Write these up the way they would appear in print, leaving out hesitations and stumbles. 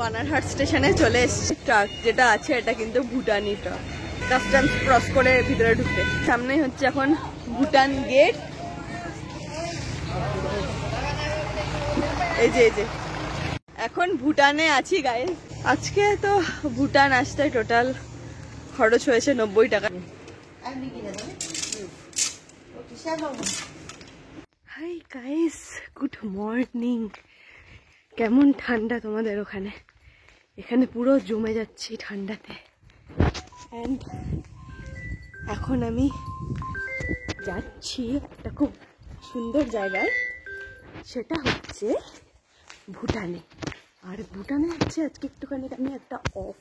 বানারহাট স্টেশনে চলে এসেছি। ট্রাক যেটা আছে এটা কিন্তু ভুটানি ট্রাক, কাস্টমস ক্রস করে ভিতরে ঢুকতে। সামনেই হচ্ছে এখন ভুটান গেট। এই যে এখন ভুটানে আছি গাইস। আজকে তো ভুটান আসতে টোটাল খরচ হয়েছে 90 টাকা। Hi guys, good morning. কেমন ঠান্ডা তোমাদের ওখানে? এখানে পুরো জমে যাচ্ছি ঠান্ডাতে। অ্যান্ড এখন আমি যাচ্ছি একটা খুব সুন্দর জায়গায়, সেটা হচ্ছে ভুটানে। আর ভুটানে হচ্ছে আজকে একটুখানি আমি একটা অফ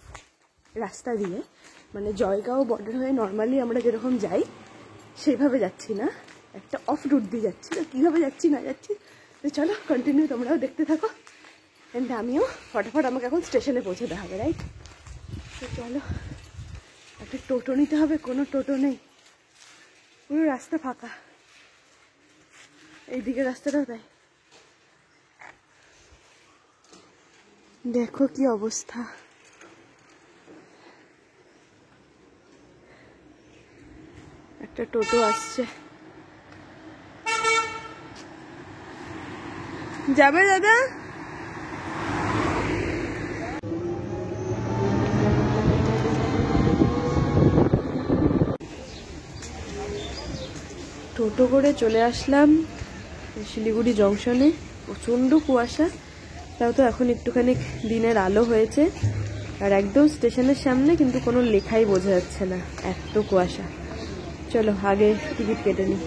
রাস্তা দিয়ে, মানে জয়গাঁও বর্ডার হয়ে নর্মালি আমরা যেরকম যাই সেইভাবে যাচ্ছি না, একটা অফ রুট দিয়ে যাচ্ছি। তো কীভাবে যাচ্ছি না যাচ্ছি তো চলো কন্টিনিউ, তোমরাও দেখতে থাকো। অ্যান্ড আমিও ফটাফট, আমাকে এখন স্টেশনে পৌঁছাতে হবে, রাইট? তো চলো, একটা টোটো নিতে হবে। কোনো টোটো নেই, পুরো রাস্তা ফাঁকা। এইদিকে রাস্তাটাও তাই, দেখো কি অবস্থা। একটা টোটো আসছে, যাবে দাদা? টোটো করে চলে আসলাম শিলিগুড়ি জংশনে। প্রচণ্ড কুয়াশা, তাও তো এখন একটুখানি দিনের আলো হয়েছে। আর একদম স্টেশনের সামনে, কিন্তু কোনো লেখাই বোঝা যাচ্ছে না, এত কুয়াশা। চলো আগে টিকিট কেটে নিই।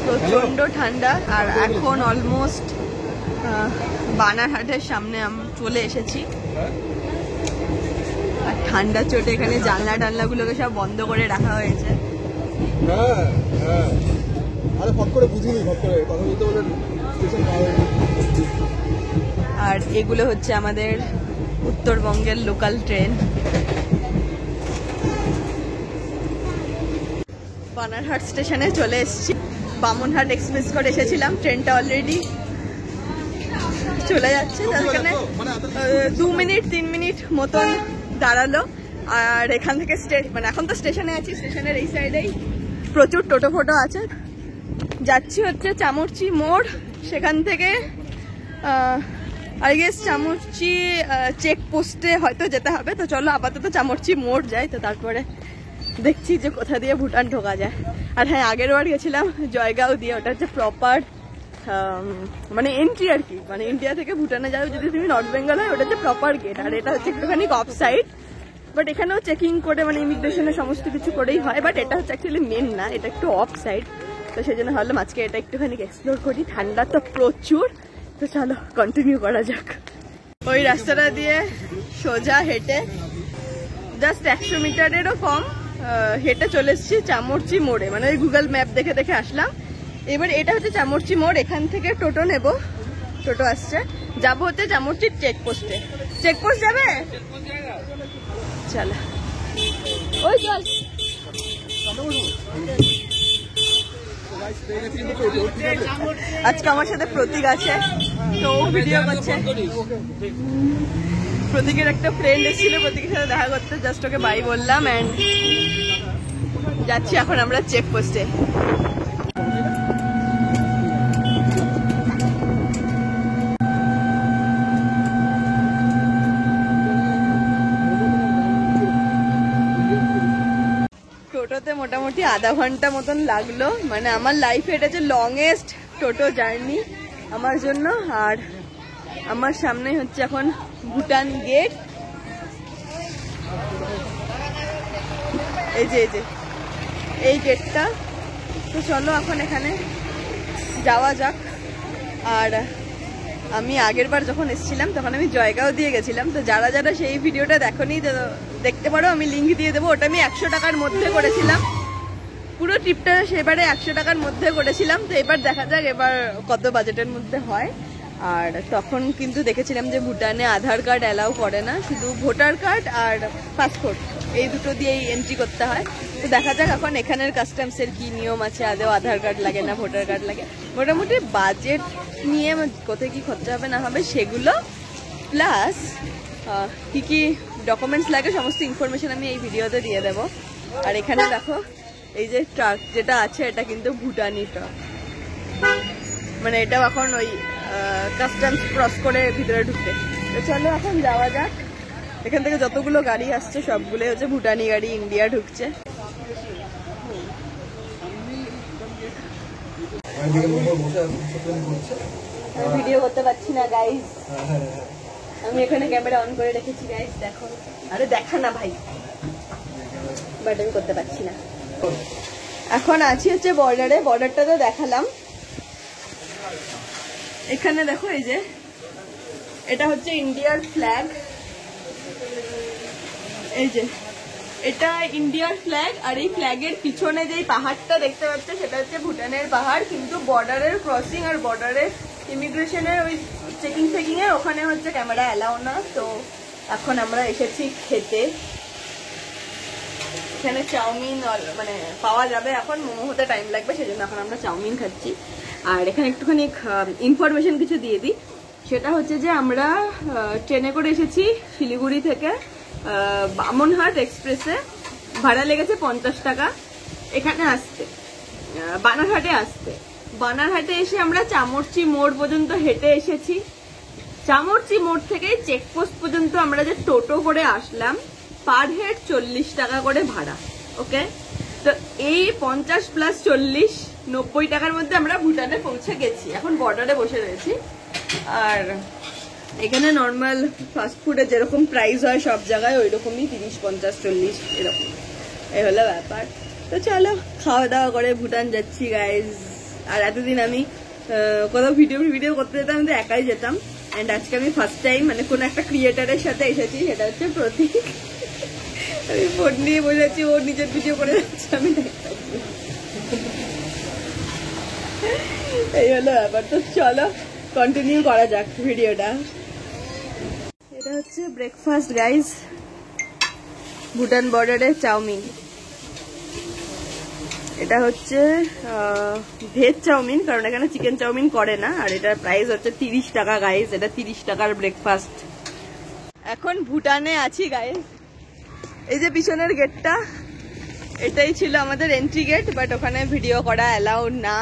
প্রচণ্ড ঠান্ডা। আর এখন অলমোস্ট বানারহাটের সামনে আমি চলে এসেছি। আর ঠান্ডার চোটে এখানে জানলা টানলাগুলোকে সব বন্ধ করে রাখা হয়েছে। আর এগুলো হচ্ছে আমাদের উত্তরবঙ্গের লোকাল ট্রেন। বানারহাট স্টেশনে চলে এসেছি। বামনহাট এক্সপ্রেস করে এসেছিলাম, ট্রেনটা অলরেডি চলে যাচ্ছে। এখানে 2 মিনিট 3 মিনিট মতন দাঁড়ালো। আর এখান থেকে মানে এখন তো স্টেশনে আছি, স্টেশনের এই সাইডেই প্রচুর টোটো ফোটো আছে। যাচ্ছি হচ্ছে চামুরচি মোড়, সেখান থেকে আই গেস চামুরচি চেকপোস্টে হয়তো যেতে হবে। তো চলো আপাতত চামুরচি মোড় যাই, তো তারপরে দেখছি যে কোথা দিয়ে ভুটান ঢোকা যায়। আর হ্যাঁ, আগের বার গেছিলাম জয়গাঁও দিয়ে, ওটা হচ্ছে প্রপার মানে এন্ট্রি আর কি। মানে ইন্ডিয়া থেকে ভুটানে যাও যদি তুমি নর্থ বেঙ্গল হয়, ওটা হচ্ছে প্রপার গেট। আর এটা হচ্ছে একটুখানি অফ সাইড, বাট এখানেও চেকিং করে মানে ইমিগ্রেশনের সমস্ত কিছু করেই হয়। বাট এটা হচ্ছে অ্যাকচুয়ালি মেন না, এটা একটু অফ সাইড। তো সেই জন্য ভাবলাম আজকে এটা একটুখানি এক্সপ্লোর করি। ঠান্ডা তো প্রচুর, তো চলো কন্টিনিউ করা যাক। ওই রাস্তাটা দিয়ে সোজা হেঁটে জাস্ট 100 মিটারেরও কম হেঁটে চলে এসেছি চামুরচি মোড়ে। মানে ওই গুগল ম্যাপ দেখে দেখে আসলাম। এবার এটা হচ্ছে চামুরচি মোড়, এখান থেকে টোটো নেব। টোটো আসছে, যাবো হচ্ছে চামুরচির চেকপোস্টে। চেকপোস্ট যাবে, চলো ওই চল। আজকে আমার সাথে প্রতীক আছে, তো ও ভিডিও করছে। প্রতীকের একটা ফ্রেন্ড এসেছিল, প্রতীকের সাথে দেখা করতে, জাস্ট ওকে বাই বললাম। অ্যান্ড যাচ্ছি এখন আমরা চেকপোস্টে। টোটোতে মোটামুটি আধা ঘন্টা মতন লাগলো। মানে আমার লাইফে এটা হচ্ছে লংয়েস্ট টোটো জার্নি আমার জন্য। আর আমার সামনে হচ্ছে এখন ভুটান গেট। এই যে এই গেটটা। তো চলো এখন এখানে যাওয়া যাক। আর আমি আগের বার যখন এসেছিলাম তখন আমি জয়গাঁও দিয়ে গেছিলাম। তো যারা যারা সেই ভিডিওটা দেখোনি, দেখতে পারো, আমি লিঙ্ক দিয়ে দেবো। ওটা আমি 100 টাকার মধ্যে করেছিলাম, পুরো ট্রিপটা সেবারে 100 টাকার মধ্যে করেছিলাম। তো এবার দেখা যাক এবার কত বাজেটের মধ্যে হয়। আর তখন কিন্তু দেখেছিলাম যে ভুটানে আধার কার্ড অ্যালাউ করে না, শুধু ভোটার কার্ড আর পাসপোর্ট। এই দুটো দিয়েই এন্ট্রি করতে হয়। তো দেখা যাক এখন এখানের কাস্টমসের কি নিয়ম আছে, আদৌ আধার কার্ড লাগে না ভোটার কার্ড লাগে। মোটামুটি বাজেট নিয়ে কোথায় কি খরচা হবে না হবে সেগুলো, প্লাস কি কি ডকুমেন্টস লাগে সমস্ত ইনফরমেশন আমি এই ভিডিওতে দিয়ে দেবো। আর এখানে দেখো এই যে ট্রাক যেটা আছে এটা কিন্তু ভুটানি ট্রাক, মানে এটাও এখন ওই কাস্টমস ক্রস করে ভিতরে ঢুকতে। তো চলো এখন যাওয়া যাক। এখান থেকে যতগুলো গাড়ি আসছে সবগুলো হচ্ছে ভুটানি গাড়ি, ইন্ডিয়া ঢুকছে। ভিডিও করতে পারছি না গাইস, আমি এখানে ক্যামেরা অন করে রেখেছি গাইস, দেখো। আরে দেখা না ভাই, বাট আমি করতে পারছি না। এখন আছি হচ্ছে বর্ডারে, বর্ডারটা তো দেখালাম। এখানে দেখো এই যে এটা হচ্ছে ইন্ডিয়ার ফ্ল্যাগ, এই যে এটা ইন্ডিয়ার ফ্ল্যাগ। আর এই ফ্ল্যাগের পিছনে যে পাহাড়টা দেখতে পাচ্ছে সেটা হচ্ছে ভুটানের পাহাড়, কিন্তু বর্ডারের ক্রসিং আর বর্ডারের ইমিগ্রেশনের ওই চেকিং এর ওখানে হচ্ছে ক্যামেরা অ্যালাউ না। তো এখন আমরা এসেছি খেতে, এখানে চাউমিন মানে পাওয়া যাবে, এখন মোমো হতে টাইম লাগবে, সেজন্য এখন আমরা চাউমিন খাচ্ছি। আর এখানে একটুখানি ইনফরমেশন কিছু দিয়ে দিই, সেটা হচ্ছে যে আমরা ট্রেনে করে এসেছি শিলিগুড়ি থেকে বামনহাট এক্সপ্রেসে, ভাড়া লেগেছে 50 টাকা এখানে আসতে, বানারহাটে আসতে। বানারহাটে এসে আমরা চামরচি মোড় পর্যন্ত হেঁটে এসেছি, চামরচি মোড় থেকে চেকপোস্ট পর্যন্ত আমরা যে টোটো করে আসলাম, পার হেড 40 টাকা করে ভাড়া। ওকে, তো এই 50 প্লাস 40 90 টাকার মধ্যে আমরা ভুটানে পৌঁছে গেছি, এখন বর্ডারে বসে রয়েছি। আর এখানে নর্মাল ফাস্টফুডে যেরকম প্রাইস হয় সব জায়গায় ওই রকমই 30 50 40 এরকম, এই হলো ব্যাপার। তো চলো খাওয়া দাওয়া করে ভুটান যাচ্ছি গাইজ। আর এতদিন আমি কোথাও ভিডিও করতে যেতাম তো একাই যেতাম, অ্যান্ড আজকে আমি ফার্স্ট টাইম মানে কোনো একটা ক্রিয়েটারের সাথে এসেছি, সেটা হচ্ছে প্রতীক। আমি ফোন নিয়ে বসেছি, ও নিজের ভিডিও করে যাচ্ছে, আমি দেখাচ্ছি। এই হলো ব্যাপার। তো চলো কন্টিনিউ করা যাক ভিডিওটা। এটা হচ্ছে ব্রেকফাস্ট গাইজ, ভুটান বর্ডারে চাউমিন। এটা হচ্ছে ভেজ চাউমিন, কারণ এখানে চিকেন চাউমিন করে না। আর এটার প্রাইস হচ্ছে 30 টাকা গাইজ, এটা 30 টাকার ব্রেকফাস্ট। এখন ভুটানে আছি গাইজ, এই যে পিছনের গেটটা, এটাই ছিল আমাদের এন্ট্রি গেট, বাট ওখানে ভিডিও করা অ্যালাউড না।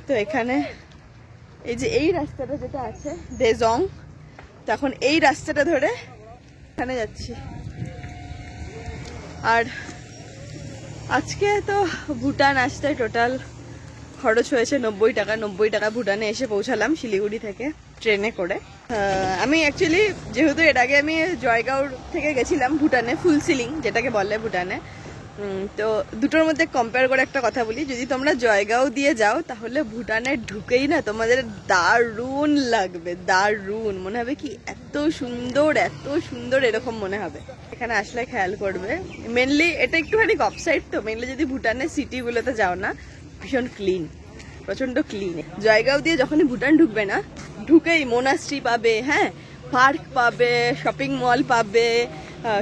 তো এখানে এই যে এই রাস্তাটা যেটা আছে দেজং, তো এখন এই রাস্তাটা ধরে এখানে যাচ্ছি। আর আজকে তো ভুটান আসতে টোটাল খরচ হয়েছে 90 টাকা। 90 টাকা ভুটানে এসে পৌঁছালাম শিলিগুড়ি থেকে ট্রেনে করে। আমি অ্যাকচুয়ালি যেহেতু এর আগে আমি জয়গাঁও থেকে গেছিলাম ভুটানে, ফুল সিলিং যেটাকে বলে ভুটানে, তো দুটোর মধ্যে কম্পেয়ার করে একটা কথা বলি, যদি তোমরা জয়গাঁও দিয়ে যাও তাহলে ভুটানে ঢুকেই না তোমাদের দারুণ লাগবে, দারুণ মনে হবে কি এত সুন্দর এরকম মনে হবে। এখানে আসলে খেয়াল করবে, মেনলি এটা একটুখানি অফসাইড, তো মেনলি যদি ভুটানের সিটিগুলোতে যাও না ভীষণ ক্লিন, প্রচন্ড ক্লিন। জয়গাঁও দিয়ে যখনই ভুটান ঢুকবে না, ঢুকেই মোনাস্ট্রি পাবে, হ্যাঁ পার্ক পাবে, শপিং মল পাবে,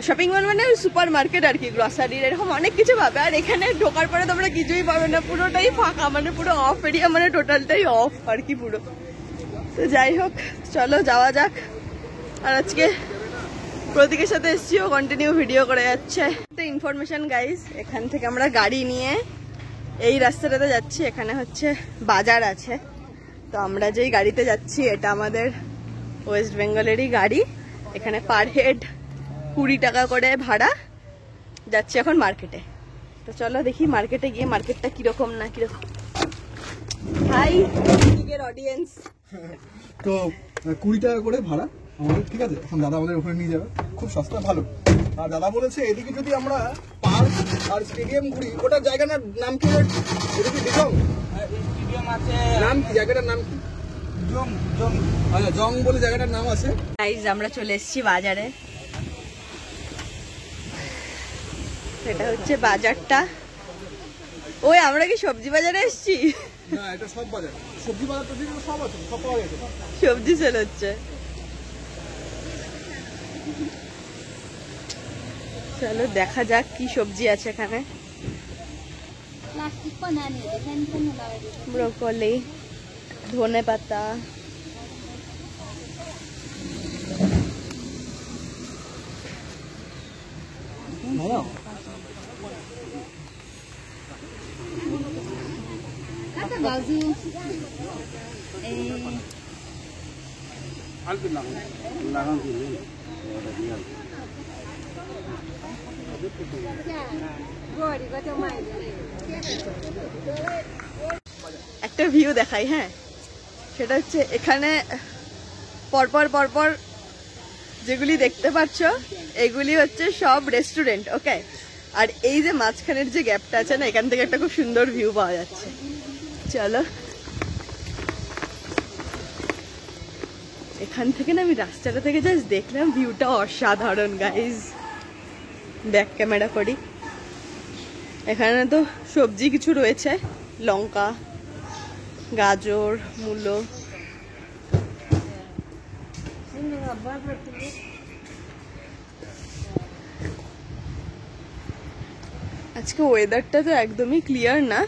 শপিং মল মানে সুপার মার্কেট আর কি, গ্রসারির এরকম অনেক কিছু পাবে। আর এখানে ঢোকার পরে তোমরা কিছুই পাবে না, পুরোটাই ফাঁকা, মানে পুরো অফ এরিয়া, মানে টোটালটাই অফ আর কি পুরো। তো যাই হোক চলো যাওয়া যাক। আর আজকে প্রতীকের সাথে এসছিও, কন্টিনিউ ভিডিও করে যাচ্ছে। ইনফরমেশন গাইস, এখান থেকে আমরা গাড়ি নিয়ে এই রাস্তাটাতে যাচ্ছি, এখানে হচ্ছে বাজার আছে। তো আমরা যেই গাড়িতে যাচ্ছি এটা আমাদের ওয়েস্ট বেঙ্গলেরই গাড়ি, এখানে পার হেড 20 টাকা করে ভাড়া, যাচ্ছি এখন মার্কেটে। তো চলো দেখি মার্কেটে গিয়ে মার্কেটটা কিরকম না কিরকম। হাই প্রতীকের অডিয়েন্স। তো 20 টাকা করে ভাড়া আমাদের, ঠিক আছে। এখন দাদা আমাদের ওখানে নিয়ে যাবে, খুব সস্তা ভালো। আর দাদা বলেছে এদিকে যদি আমরা পার্ক আর স্টেডিয়াম ঘুরি, ওটার জায়গাটার নাম কি? এটা কি ডিজং স্টেডিয়াম আছে, নাম কি জায়গাটার নাম কি? জং জং, আচ্ছা জং বলে জায়গাটার নাম আছে। গাইস আমরা চলে এসেছি বাজারে, এটা হচ্ছে বাজারটা। ওই আমরা কি সবজি বাজারে এসেছি? না এটা সব বাজার, সবজি বাজার তো সব আছে, সব পাওয়া গেছে, সবজি সেল হচ্ছে। চলো দেখা যাক কি সবজি আছে এখানে। ব্রোকলি, ধনে পাতা, একটা ভিউ দেখাই। হ্যাঁ, সেটা হচ্ছে এখানে পরপর পরপর যেগুলি দেখতে পাচ্ছ এগুলি হচ্ছে সব রেস্টুরেন্ট। ওকে, আর এই যে মাঝখানের যে গ্যাপটা আছে না, এখান থেকে একটা খুব সুন্দর ভিউ পাওয়া যাচ্ছে। চলো, এখান থেকে না আমি রাস্তাটা থেকে জাস্ট দেখলাম, ভিউটা অসাধারণ গাইজ। ব্যাক ক্যামেরা করি। এখানে তো সবজি কিছু রয়েছে, লঙ্কা, গাজর, মূলো। আজকে ওয়েদারটা তো একদমই ক্লিয়ার না,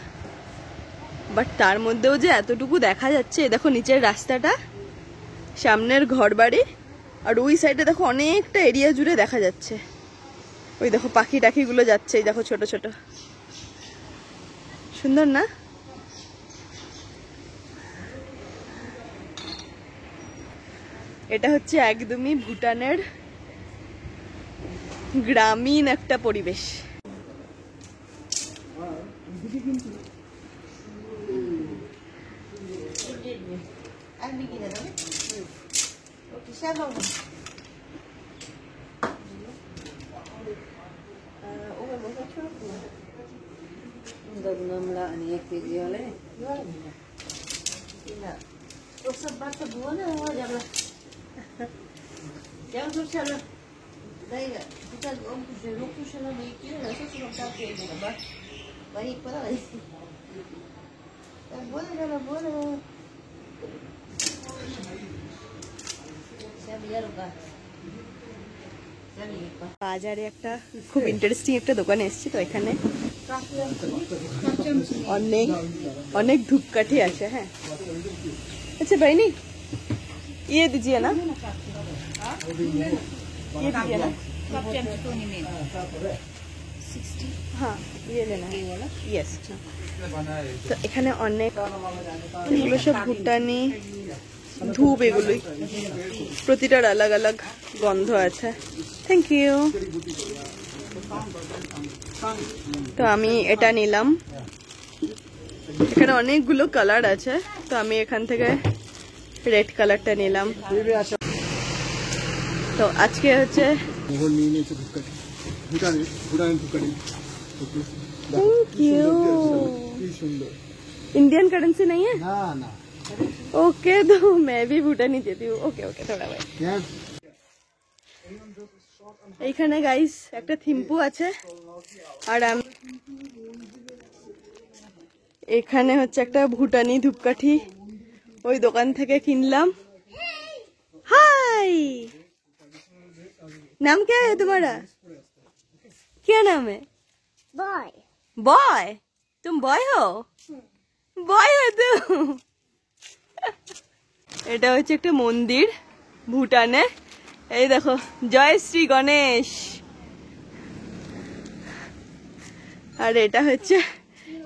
বাট তার মধ্যেও যে এতটুকু দেখা যাচ্ছে। দেখো নিচের রাস্তাটা, সামনের ঘর বাড়ি, আর ওই সাইডে দেখো অনেকটা এরিয়া জুড়ে দেখা যাচ্ছে। ওই দেখো পাখি টাখিগুলো যাচ্ছে, এই দেখো ছোট ছোট, সুন্দর না? এটা হচ্ছে একদমই ভুটানের গ্রামীণ একটা পরিবেশ। বাজারে একটা খুব ইন্টারেস্টিং একটা দোকানে এসেছি, তো এখানে অনেক অনেক ধূপকাঠি আছে। হ্যাঁ, আচ্ছা ভাইনি ये दीजिए ना, ये दीजिए ना। हाँ, ये लेना है। यस। তো এখানে অনেক এগুলো সব ভুটানি ধূপ, এগুলোই প্রতিটার আলাদা আলাদা গন্ধ আছে। Thank you. তো আমি এটা নিলাম। এখানে অনেকগুলো কালার আছে, তো আমি এখান থেকে রেড কালারটা নিলাম। তো আজকে হচ্ছে इंडियन करेंसी नहीं है ना? ना। ओके, तो मैं भी भूटानी देती हूँ। ओके ओके, थोड़ा भाई। এইখানে গাইস একটা থিম্পু আছে, আর এখানে হচ্ছে একটা ভুটানি ধূপকাঠি ওই দোকান থেকে কিনলাম। हाय, नाम क्या है तुम्हारा? क्या नाम है? बॉय। बॉय? तुम बॉय हो? बॉय हो तुम? এটা হচ্ছে একটা মন্দির ভুটানে। এই দেখো, জয় শ্রী গণেশ। আর এটা হচ্ছে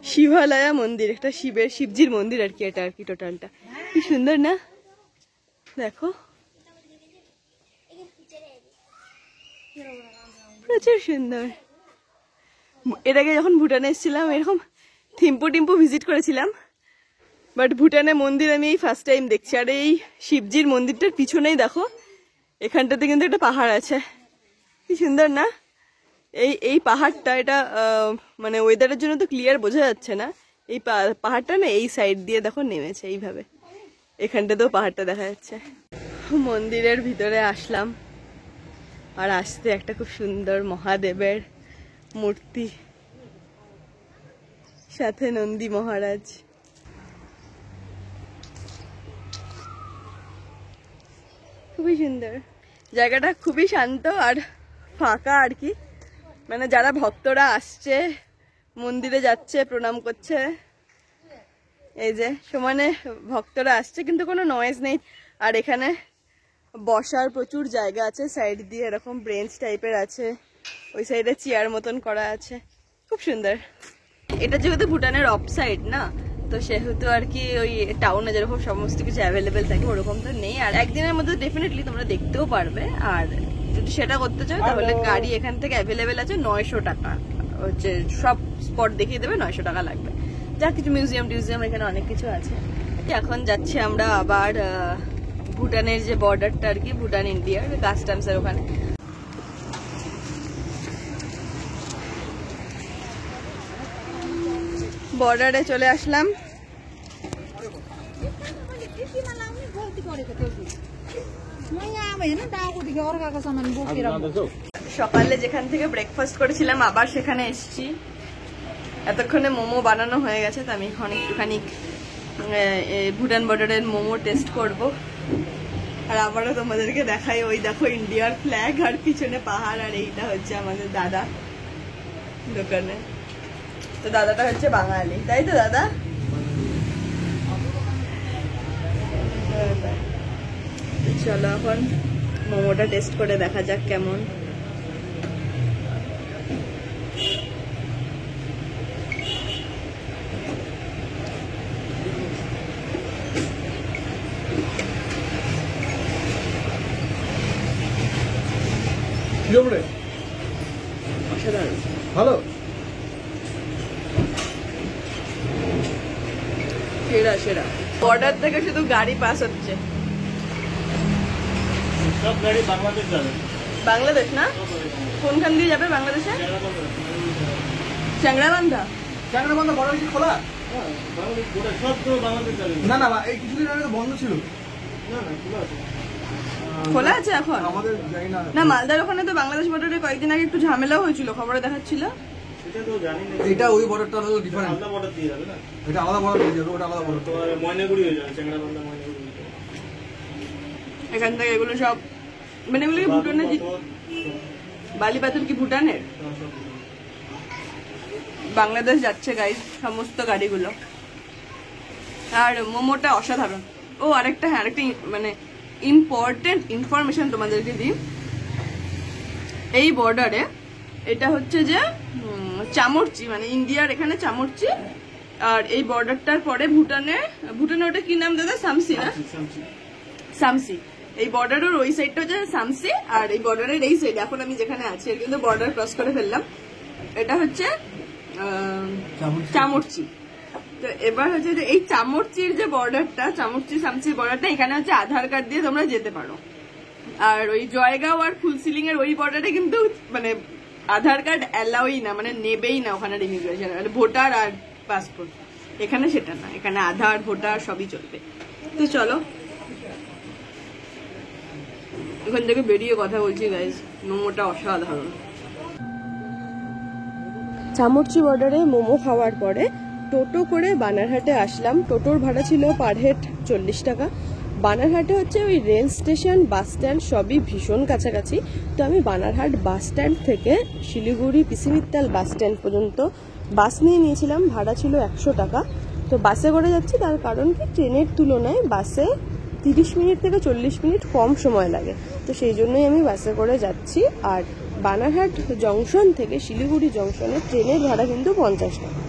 শিবালয়া মন্দির, একটা শিবজির মন্দির আর কি। এটা আর কি টোটালটা কি সুন্দর না? দেখো, প্রচুর সুন্দর। এর আগে যখন ভুটানে এসেছিলাম এরকম থিম্পু টিম্পু ভিজিট করেছিলাম, বাট ভুটানে মন্দির আমি এই ফার্স্ট টাইম দেখছি। আর এই শিবজির মন্দিরটার পিছনেই দেখো, এখানটাতে কিন্তু একটা পাহাড় আছে, কি সুন্দর না? এই পাহাড়টা, এটা মানে ওয়েদারের জন্য তো ক্লিয়ার বোঝা যাচ্ছে না। এই পাহাড়টা না এই সাইড দিয়ে দেখো নেমেছে এইভাবে, এখানটাতেও পাহাড়টা দেখা যাচ্ছে। মন্দিরের ভিতরে আসলাম, আর আসতে একটা খুব সুন্দর মহাদেবের মূর্তি, সাথে নন্দী মহারাজ। খুবই সুন্দর জায়গাটা, খুবই শান্ত আর ফাঁকা আর কি। মানে যারা ভক্তরা আসছে মন্দিরে যাচ্ছে প্রণাম করছে, এই যে সমানে ভক্তরা আসছে কিন্তু কোনো নয়েজ নেই। আর এখানে বসার প্রচুর জায়গা আছে, সাইড দিয়ে এরকম ব্রেঞ্চ টাইপের আছে, ওই সাইডে চেয়ার মতন করা আছে, খুব সুন্দর। এটা যেহেতু ভুটানের অফ সাইড না, তো সেহেতু আর কি ওই টাউনে যেরকম সমস্ত কিছু অ্যাভেলেবেল থাকে ওরকম তো নেই। আর একদিনের মধ্যে ডেফিনেটলি তোমরা দেখতেও পারবে। আর যদি সেটা করতে চাও তাহলে গাড়ি এখান থেকে অ্যাভেলেবেল আছে 900 টাকা, হচ্ছে সব স্পট দেখিয়ে দেবে, 900 টাকা লাগবে। যা কিছু মিউজিয়াম টিউজিয়াম এখানে অনেক কিছু আছে। এখন যাচ্ছি আমরা আবার ভুটানের যে বর্ডারটা আর কি, ভুটান ইন্ডিয়ার কাস্টমসের ওখানে। বর্ডারে চলে আসলাম। সকালে যেখান থেকে ব্রেকফাস্ট করেছিলাম আবার সেখানে এসেছি। এতক্ষণে মোমো বানানো হয়ে গেছে, তো আমি এখন একটুখানি ভুটান বর্ডারের মোমো টেস্ট করব। আর আবারও তোমাদেরকে দেখাই, ওই দেখো ইন্ডিয়ার ফ্ল্যাগ আর পিছনে পাহাড়, আর এইটা হচ্ছে আমাদের দাদা দোকানে। তো দাদাটা হচ্ছে বাঙালি, তাই তো দাদা? চলো এখন মোমোটা টেস্ট করে দেখা যাক কেমন। অসাধারণ, ভালো, সেরা সেরা। বর্ডার থেকে শুধু গাড়ি পাস হচ্ছে, সব গাড়ি বাংলাদেশ যাবে। বাংলাদেশ না? কোনখান দিয়ে যাবে বাংলাদেশে? চ্যাংড়াবান্ধা। চ্যাংড়াবান্ধা বর্ডার কি খোলা? বাংলাদেশ পুরো সব তো বাংলাদেশ যাবে। না না, এই কিছুদিন আগে বন্ধ ছিল। না না, খোলা আছে। খোলা আছে এখন? আমাদের জানি না। না, মালদার ওখানে তো বাংলাদেশ বর্ডারে কয়েকদিন আগে একটু ঝামেলাও হয়েছিল, খবরে দেখাচ্ছিল। সেটা তো জানি না। এটা ওই বর্ডারটা হলো ডিফারেন্ট। আলাদা বর্ডার দিয়ে যাবে না? এটা আলাদা বর্ডার দিয়ে যাবে, ওটা আলাদা বর্ডার। তো ময়নাগুড়ি হয়ে যাবে, চ্যাংড়াবান্ধা ময়নাগুড়ি হয়ে যাবে। এখান থেকে এগুলো সব মানে এগুলো কি ভুটানের? বালি পাথর কি ভুটানের? বাংলাদেশ যাচ্ছে গাইস সমস্ত গাড়িগুলো। আর মোমোটা অসাধারণ। ও আরেকটা, হ্যাঁ আরেকটা মানে ইম্পর্টেন্ট ইনফরমেশন তোমাদেরকে দিই। এই বর্ডারে এটা হচ্ছে যে চামরচি, মানে ইন্ডিয়ার এখানে চামরচি। আর এই বর্ডারটার পরে ভুটানে ওটা কি নাম দাদা? সামসি না? সামসি। এই বর্ডারের ওই সাইডটা হচ্ছে সামসি, আর এই বর্ডারের এই সাইড এখন আমি যেখানে আছি, কিন্তু বর্ডার ক্রস করে ফেললাম, এটা হচ্ছে চামরচি। তো এবার হচ্ছে যে এই চামরচির যে বর্ডারটা, চামরচি সামসির বর্ডারটা, এখানে হচ্ছে আধার কার্ড দিয়ে তোমরা যেতে পারো। আর ওই জয়গাঁও আর ফুলসিলিং এর ওই বর্ডারে কিন্তু মানে আধার কার্ড অ্যালাউই না, মানে নেবেই না ওখানে ইমিগ্রেশন, মানে ভোটার আর পাসপোর্ট। এখানে সেটা না, এখানে আধার ভোটার সবই চলবে। তো চলো ওখান থেকে বেরিয়ে কথা বলছি গাইজ, মোমোটা অসাধারণ। চামরচি বর্ডারে মোমো খাওয়ার পরে টোটো করে বানারহাটে আসলাম। টোটোর ভাড়া ছিল পার হেড 40 টাকা। বানারহাটে হচ্ছে ওই রেল স্টেশন, বাস স্ট্যান্ড সবই ভীষণ কাছাকাছি। তো আমি বানারহাট বাস স্ট্যান্ড থেকে শিলিগুড়ি পিসি মিত্তাল বাস স্ট্যান্ড পর্যন্ত বাস নিয়ে নিয়েছিলাম, ভাড়া ছিল 100 টাকা। তো বাসে করে যাচ্ছি, তার কারণ কি ট্রেনের তুলনায় বাসে 30 মিনিট থেকে 40 মিনিট কম সময় লাগে, তো সেই জন্যই আমি বাসে করে যাচ্ছি। আর বানারহাট জংশন থেকে শিলিগুড়ি জংশনে ট্রেনের ভাড়া কিন্তু 50 টাকা।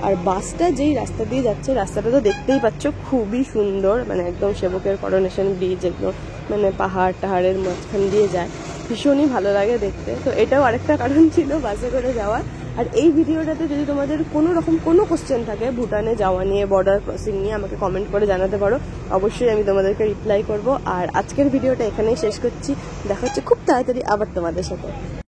আর বাসটা যেই রাস্তা দিয়ে যাচ্ছে, রাস্তাটা তো দেখতেই পাচ্ছ খুবই সুন্দর, মানে একদম সেবকের করোনেশন ব্রিজ, একদম মানে পাহাড় টাহাড়ের মাঝখান দিয়ে যায়, ভীষণই ভালো লাগে দেখতে। তো এটাও আরেকটা কারণ ছিল বাসে করে যাওয়ার। আর এই ভিডিওটাতে যদি তোমাদের কোনো রকম কোনো কোশ্চেন থাকে ভুটানে যাওয়া নিয়ে, বর্ডার ক্রসিং নিয়ে, আমাকে কমেন্ট করে জানাতে পারো, অবশ্যই আমি তোমাদেরকে রিপ্লাই করব। আর আজকের ভিডিওটা এখানেই শেষ করছি, দেখা হচ্ছে খুব তাড়াতাড়ি আবার তোমাদের সাথে।